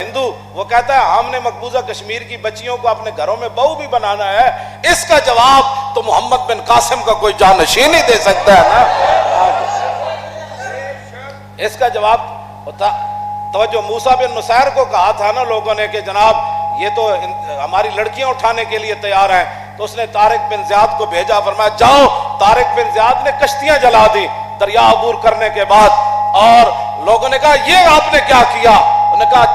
ہندو وہ کہتا ہے ہم نے مقبوضہ کشمیر کی بچیوں کو اپنے گھروں میں بہو بھی بنانا ہے، اس کا جواب تو محمد بن قاسم کا کوئی جانشین ہی دے سکتا ہے نا۔ اس کا جواب ہوتا توجہ موسیٰ بن نصیر کو کہا تھا نا لوگوں نے کہ جناب یہ تو ہماری لڑکیاں اٹھانے کے لیے تیار ہیں، تو اس نے طارق بن زیاد کو بھیجا، فرمایا جاؤ۔ طارق بن زیاد نے کشتیاں جلا دی دریا عبور کرنے کے بعد، اور لوگوں نے کہا یہ آپ نے کیا کیا؟ انہوں نے کہا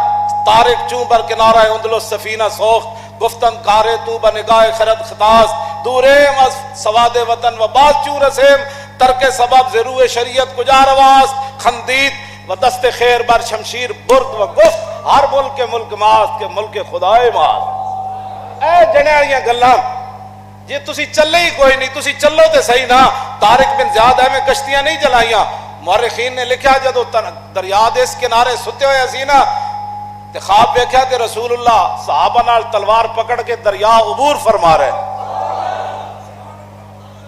طارق چوں بر کنارہ اندلس سفینہ سوخ گفتن کارے تو بنگاہ خرد خطاس دوریم از سواد وطن و باز چوں رسیم ترک سبب ضرور شریعت کجا رواست خندید و دست خیر بر شمشیر برد و گفت ہر ملک کے ملک ماست کے ملک خدائے ماست۔ اے جنیاریاں گلاں جی تسی چلے ہی کوئی نہیں، تسی چلو تے صحیح نا۔ طارق بن زیاد میں کشتیاں نہیں جلائیاں، مورخین نے لکھا جدو دریا دے اس کنارے ستے ہوئے اسی نا تے خواب دیکھا تے رسول اللہ صحابہ نال تلوار پکڑ کے دریا عبور فرما رہے۔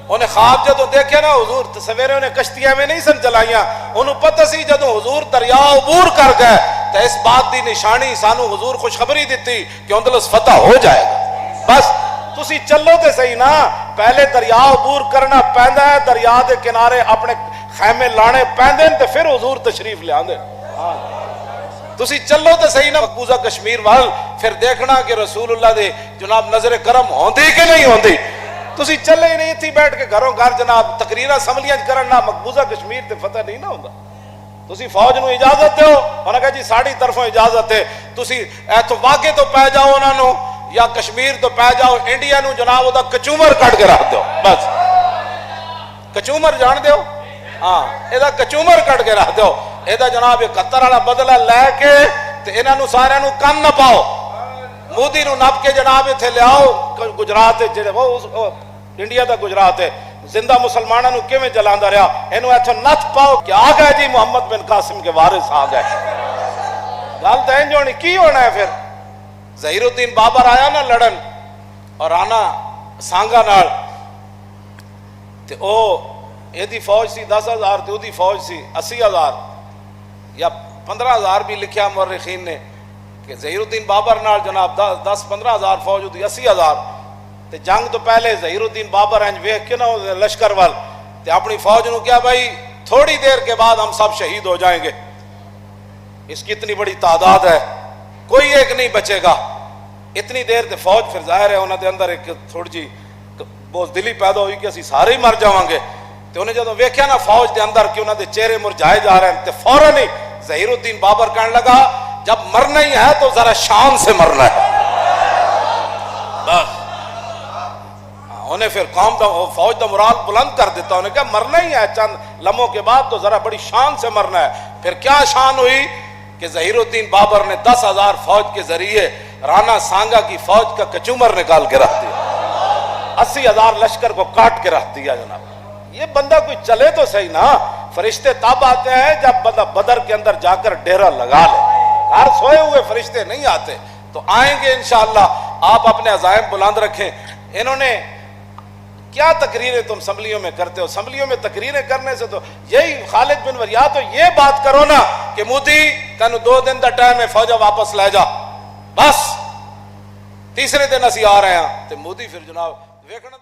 انہیں خواب جدو دیکھے نا حضور سویرے انہیں کشتیاں میں نہیں سن چلائیاں، انہوں پتہ سی جدو حضور دریا عبور کر گئے تو اس بات دی نشانی سانو حضور خوشخبری دیتی کہ اندلس فتح ہو جائے گا۔ بس تسی چلو تے صحیح نا، پہلے دریا عبور کرنا پہندا ہے، دریا دے کنارے اپنے خیمے لانے پہندے تے پھر حضور تشریف لے آندے۔ تسی چلو تے صحیح نا مقبوضہ کشمیر وال، پھر دیکھنا کہ رسول اللہ دے جناب نظر کرم ہوندی کہ نہیں ہوندی۔ تسی چلے ہی نہیں تھی بیٹھ کے گھروں گھر جناب تقریرہ اسمبلیاں کرنا، مقبوضہ کشمیر تے فتح نہیں نہ ہوندا۔ تسی فوج نو اجازت دیو، انہوں نے کہا جی ساڑی طرفوں اجازت ہے، تسی ایتھو واقع تو پہ جاؤ انہوں نے یا کشمیر تو پہ جاؤ، انڈیا نو جناب وہ دا کچومر کٹ کے رکھ دیو، بس کچومر جان دیو، ہاں ایدہ کچومر کٹ کے رکھ دیو، ایدہ جناب 71 والا بدلہ لے کے تے انہوں سارے نو کن نہ پاؤ، مودی نو نپ کے جناب تھے لے آؤ گجرات ہے، وہ انڈیا دا گجرات ہے، زندہ مسلمانہ نو کیویں جلاندہ رہا، انہوں ایتھو نت پاؤ کہ آ گئے جی محمد بن قاسم کے وارث آ گئے۔ گل تو انج ہونی کی ہونا ہے پھر؟ ظہیر الدین بابر آیا نا لڑن اور آنا سانگا نال تے او ایدی فوج سی 10,000 تے او دی فوج سی 80,000 یا 15,000 بھی لکھیا مورخین نے کہ ظہیر الدین بابر نال جناب 10-15,000 فوج ہوتی 80,000 تے جنگ تو پہلے ظہیر الدین بابر انج ویکھ کے نا لشکر وال تے اپنی فوج نو کیا بھائی تھوڑی دیر کے بعد ہم سب شہید ہو جائیں گے، اس کی اتنی بڑی تعداد ہے کوئی ایک نہیں بچے گا۔ اتنی دیر تے فوج پھر ظاہر ہے انہوں دے اندر ایک تھوڑی جی بہت دلی پیدا ہوئی کہ اسی سارے ہی مر جاؤں گے، تے انہیں جدو ویکھیا نا فوج دے اندر کہ انہوں دے چہرے مرجھائے جا رہے ہیں تے فوراً ہی ظہیر الدین بابر کہنے لگا جب مرنا ہی ہے تو ذرا شان سے مرنا ہے۔ بس انہیں پھر قوم دا فوج دا مرال بلند کر دیتا، انہیں کہا مرنا ہی ہے چند لمحوں کے بعد تو ذرا بڑی شان سے مرنا ہے۔ پھر کیا شان ہوئی کہ ظہیر الدین بابر نے 10,000 فوج کے ذریعے رانا سانگا کی فوج کا کچومر نکال کے رکھ دیا، 80,000 لشکر کو کاٹ کے رکھ دیا جناب۔ یہ بندہ کوئی چلے تو صحیح نا، فرشتے تب آتے ہیں جب بندہ بدر کے اندر جا کر ڈیرہ لگا لے، ہر سوئے ہوئے فرشتے نہیں آتے، تو آئیں گے انشاءاللہ۔ آپ اپنے عزائم بلند رکھیں۔ انہوں نے کیا تقریریں تم اسمبلیوں میں کرتے ہو؟ اسمبلیوں میں تقریریں کرنے سے تو یہی خالد بن وریا تو یہ بات کرو نا کہ مودی تینوں 2 دن دا ٹائم ہے فوجہ واپس لے جا، بس تیسرے دن اسی آ رہے ہیں تے مودی پھر جناب ویکھنا